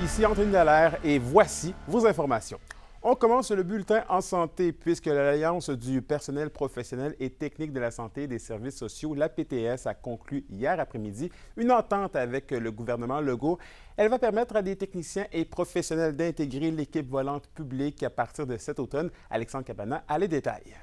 Ici Anthony Dallaire et voici vos informations. On commence le bulletin en santé puisque l'Alliance du personnel professionnel et technique de la santé et des services sociaux, l'APTS, a conclu hier après-midi une entente avec le gouvernement Legault. Elle va permettre à des techniciens et professionnels d'intégrer l'équipe volante publique à partir de cet automne. Alexandre Cabana a les détails.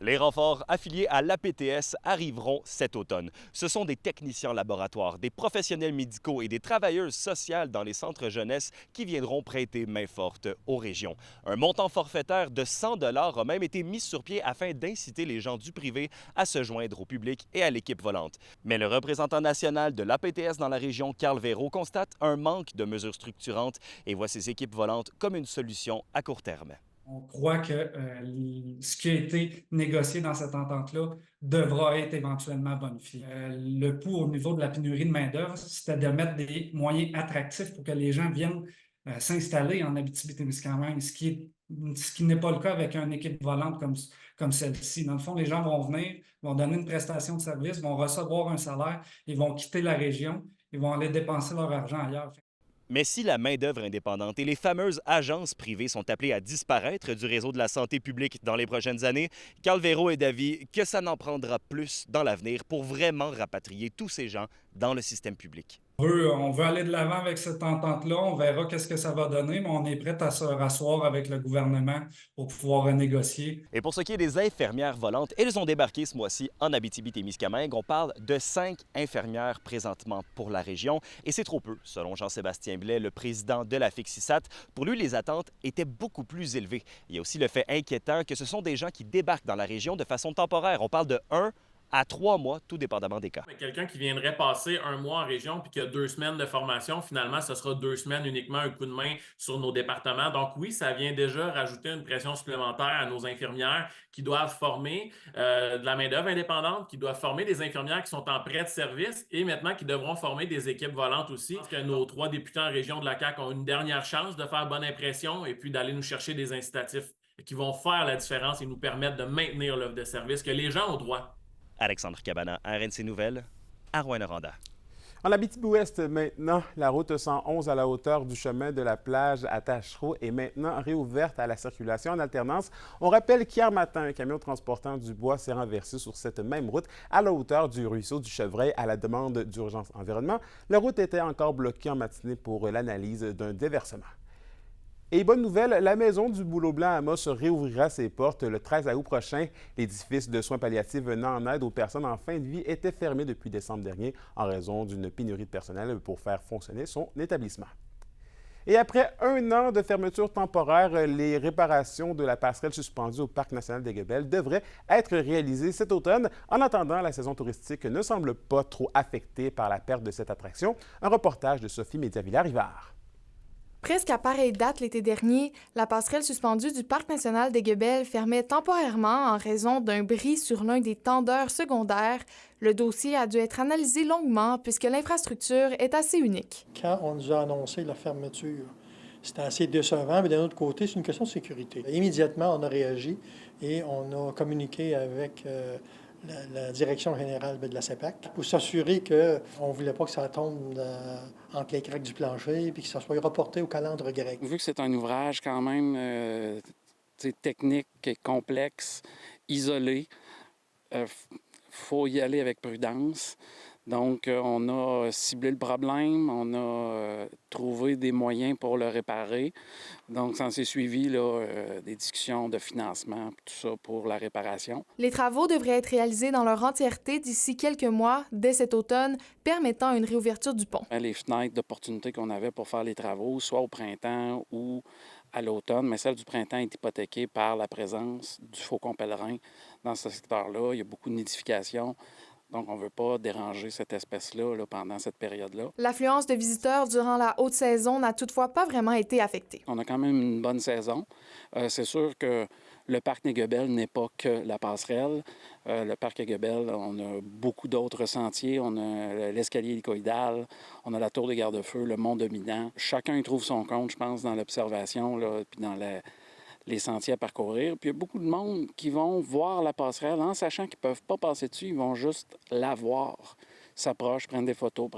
Les renforts affiliés à l'APTS arriveront cet automne. Ce sont des techniciens laboratoires, des professionnels médicaux et des travailleuses sociales dans les centres jeunesse qui viendront prêter main forte aux régions. Un montant forfaitaire de 100 $ a même été mis sur pied afin d'inciter les gens du privé à se joindre au public et à l'équipe volante. Mais le représentant national de l'APTS dans la région, Carl Véro, constate un manque de mesures structurantes et voit ces équipes volantes comme une solution à court terme. On croit que ce qui a été négocié dans cette entente-là devra être éventuellement bonifié. Le pouls au niveau de la pénurie de main-d'œuvre, c'était de mettre des moyens attractifs pour que les gens viennent s'installer en Abitibi-Témiscamingue, ce qui n'est pas le cas avec une équipe volante comme celle-ci. Dans le fond, les gens vont venir, vont donner une prestation de service, vont recevoir un salaire, ils vont quitter la région, ils vont aller dépenser leur argent ailleurs. Mais si la main-d'œuvre indépendante et les fameuses agences privées sont appelées à disparaître du réseau de la santé publique dans les prochaines années, Carl Véro est d'avis que ça n'en prendra plus dans l'avenir pour vraiment rapatrier tous ces gens dans le système public. On veut aller de l'avant avec cette entente-là. On verra qu'est-ce que ça va donner, mais on est prêt à se rasseoir avec le gouvernement pour pouvoir renégocier. Et pour ce qui est des infirmières volantes, elles ont débarqué ce mois-ci en Abitibi-Témiscamingue. On parle de 5 infirmières présentement pour la région et c'est trop peu, selon Jean-Sébastien Blais, le président de la FICSISAT. Pour lui, les attentes étaient beaucoup plus élevées. Il y a aussi le fait inquiétant que ce sont des gens qui débarquent dans la région de façon temporaire. On parle de 1 à 3 mois, tout dépendamment des cas. Quelqu'un qui viendrait passer un mois en région puis qui a 2 semaines de formation, finalement, ce sera 2 semaines uniquement un coup de main sur nos départements. Donc oui, ça vient déjà rajouter une pression supplémentaire à nos infirmières qui doivent former de la main-d'œuvre indépendante, qui doivent former des infirmières qui sont en prêt de service et maintenant qui devront former des équipes volantes aussi. Parce que nos 3 députés en région de la CAQ ont une dernière chance de faire bonne impression et puis d'aller nous chercher des incitatifs qui vont faire la différence et nous permettre de maintenir l'offre de service que les gens ont droit. Alexandre Cabana, RNC Nouvelles, à Rouyn-Noranda. En Abitibi-Ouest, maintenant, la route 111 à la hauteur du chemin de la plage à Tachereau est maintenant réouverte à la circulation en alternance. On rappelle qu'hier matin, un camion transportant du bois s'est renversé sur cette même route à la hauteur du ruisseau du Chevreuil à la demande d'Urgence Environnement. La route était encore bloquée en matinée pour l'analyse d'un déversement. Et bonne nouvelle, la Maison du Bouleau Blanc à Amos réouvrira ses portes le 13 août prochain. L'édifice de soins palliatifs venant en aide aux personnes en fin de vie était fermé depuis décembre dernier en raison d'une pénurie de personnel pour faire fonctionner son établissement. Et après 1 an de fermeture temporaire, les réparations de la passerelle suspendue au Parc national des Guebels devraient être réalisées cet automne. En attendant, la saison touristique ne semble pas trop affectée par la perte de cette attraction. Un reportage de Sophie Médiavilla-Rivard. Presque à pareille date l'été dernier, la passerelle suspendue du Parc national des Guebels fermait temporairement en raison d'un bris sur l'un des tendeurs secondaires. Le dossier a dû être analysé longuement puisque l'infrastructure est assez unique. Quand on nous a annoncé la fermeture, c'était assez décevant, mais d'un autre côté, c'est une question de sécurité. Immédiatement, on a réagi et on a communiqué avec la direction générale de la CEPAC pour s'assurer qu'on ne voulait pas que ça tombe entre les craques du plancher et que ça soit reporté au calendre grec. Vu que c'est un ouvrage quand même technique, complexe, isolé, faut y aller avec prudence. Donc, on a ciblé le problème, on a trouvé des moyens pour le réparer. Donc, ça s'est suivi des discussions de financement, tout ça pour la réparation. Les travaux devraient être réalisés dans leur entièreté d'ici quelques mois, dès cet automne, permettant une réouverture du pont. Les fenêtres d'opportunité qu'on avait pour faire les travaux, soit au printemps ou à l'automne, mais celle du printemps est hypothéquée par la présence du faucon pèlerin dans ce secteur-là. Il y a beaucoup de nidification. Donc, on ne veut pas déranger cette espèce-là pendant cette période-là. L'affluence de visiteurs durant la haute saison n'a toutefois pas vraiment été affectée. On a quand même une bonne saison. C'est sûr que le parc des Guebels n'est pas que la passerelle. Le parc des Guebels, on a beaucoup d'autres sentiers. On a l'escalier hélicoïdal, on a la tour des garde-feux, le mont dominant. Chacun y trouve son compte, je pense, dans l'observation, puis dans les sentiers à parcourir. Puis il y a beaucoup de monde qui vont voir la passerelle en sachant qu'ils ne peuvent pas passer dessus, ils vont juste la voir. s'approchent, prennent des photos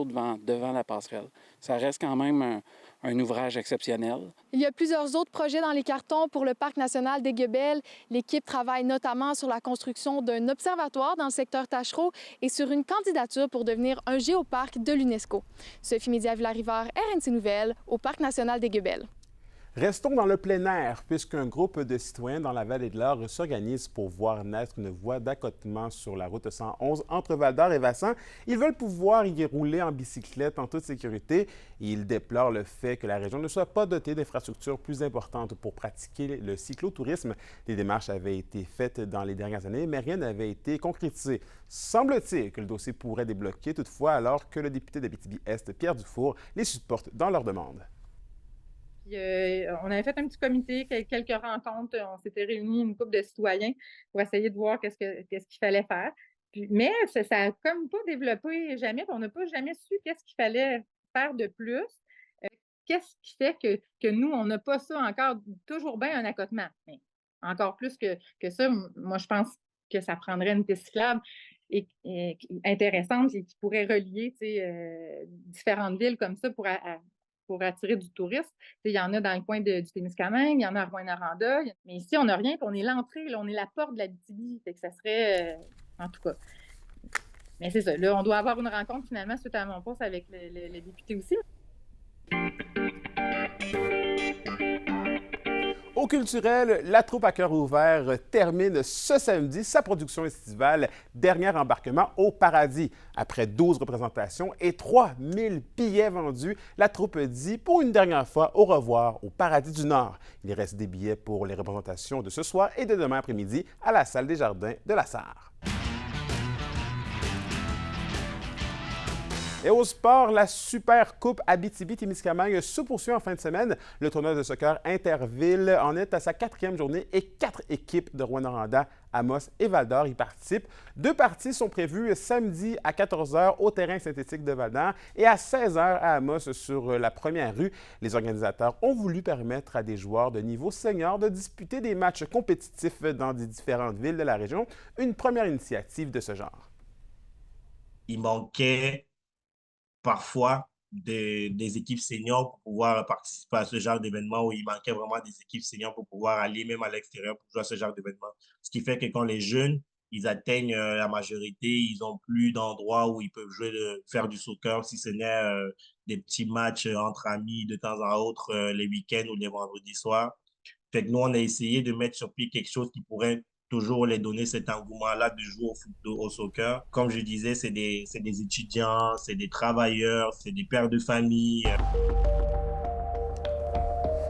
devant la passerelle. Ça reste quand même un ouvrage exceptionnel. Il y a plusieurs autres projets dans les cartons pour le Parc national des Guebels. L'équipe travaille notamment sur la construction d'un observatoire dans le secteur Taschereau et sur une candidature pour devenir un géoparc de l'UNESCO. Sophie Média-Villarivard, RNC Nouvelles, au Parc national des Guebels. Restons dans le plein air, puisqu'un groupe de citoyens dans la vallée de l'Or s'organise pour voir naître une voie d'accotement sur la route 111 entre Val-d'Or et Vassan. Ils veulent pouvoir y rouler en bicyclette en toute sécurité. Ils déplorent le fait que la région ne soit pas dotée d'infrastructures plus importantes pour pratiquer le cyclotourisme. Des démarches avaient été faites dans les dernières années, mais rien n'avait été concrétisé. Semble-t-il que le dossier pourrait débloquer toutefois alors que le député d'Abitibi-Est, Pierre Dufour, les supporte dans leur demande. On avait fait un petit comité, quelques rencontres. On s'était réunis une couple de citoyens pour essayer de voir qu'est-ce qu'il fallait faire. Mais ça n'a comme pas développé jamais. On n'a pas jamais su qu'est-ce qu'il fallait faire de plus. Qu'est-ce qui fait que nous, on n'a pas ça encore, toujours bien un accotement. Mais encore plus que ça, moi, je pense que ça prendrait une piste cyclable intéressante et qui pourrait relier différentes villes comme ça pour attirer du tourisme. Il y en a dans le coin du Témiscamingue, il y en a à Rouyn-Noranda, mais ici, on n'a rien, puis on est l'entrée, là, on est la porte de l'Abitibi, fait que ça serait, en tout cas. Mais c'est ça, là, on doit avoir une rencontre finalement suite à mon poste avec les députés aussi. Au culturel, la troupe à cœur ouvert termine ce samedi sa production estivale Dernier embarquement au paradis. Après 12 représentations et 3000 billets vendus, la troupe dit pour une dernière fois au revoir au Paradis du Nord. Il reste des billets pour les représentations de ce soir et de demain après-midi à la salle des Jardins de la Sarre. Et au sport, la Super Coupe Abitibi-Témiscamingue se poursuit en fin de semaine. Le tournoi de soccer Interville en est à sa 4e journée et 4 équipes de Rouyn-Noranda, Amos et Val-d'Or y participent. 2 parties sont prévues samedi à 14h au terrain synthétique de Val-d'Or et à 16h à Amos sur la première rue. Les organisateurs ont voulu permettre à des joueurs de niveau senior de disputer des matchs compétitifs dans des différentes villes de la région. Une première initiative de ce genre. Il manquait parfois des équipes seniors pour pouvoir participer à ce genre d'événement où il manquait vraiment des équipes seniors pour pouvoir aller même à l'extérieur pour jouer à ce genre d'événement. Ce qui fait que quand les jeunes, ils atteignent la majorité, ils n'ont plus d'endroits où ils peuvent jouer, faire du soccer, si ce n'est des petits matchs entre amis de temps à autre, les week-ends ou les vendredis soirs. Fait que nous, on a essayé de mettre sur pied quelque chose qui pourrait toujours les donner cet engouement-là de jouer au soccer. Comme je disais, c'est des étudiants, c'est des travailleurs, c'est des pères de famille.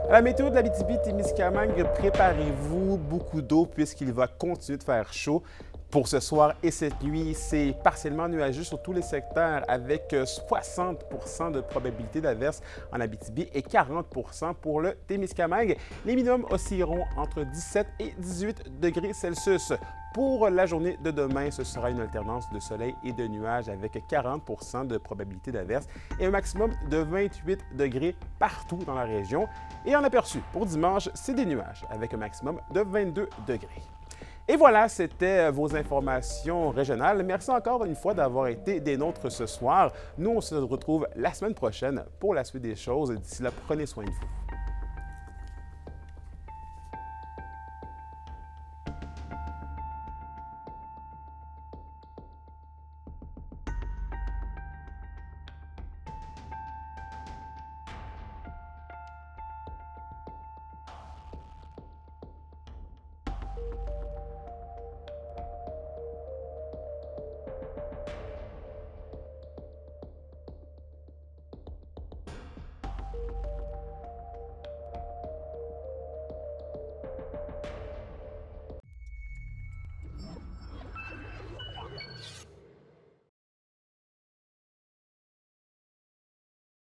À la météo de l'Abitibi-Témiscamingue, préparez-vous beaucoup d'eau puisqu'il va continuer de faire chaud. Pour ce soir et cette nuit, c'est partiellement nuageux sur tous les secteurs avec 60 % de probabilité d'averse en Abitibi et 40 % pour le Témiscamingue. Les minimums oscilleront entre 17 et 18 degrés Celsius. Pour la journée de demain, ce sera une alternance de soleil et de nuages avec 40 % de probabilité d'averse et un maximum de 28 degrés partout dans la région. Et en aperçu, pour dimanche, c'est des nuages avec un maximum de 22 degrés. Et voilà, c'était vos informations régionales. Merci encore une fois d'avoir été des nôtres ce soir. Nous, on se retrouve la semaine prochaine pour la suite des choses. D'ici là, prenez soin de vous.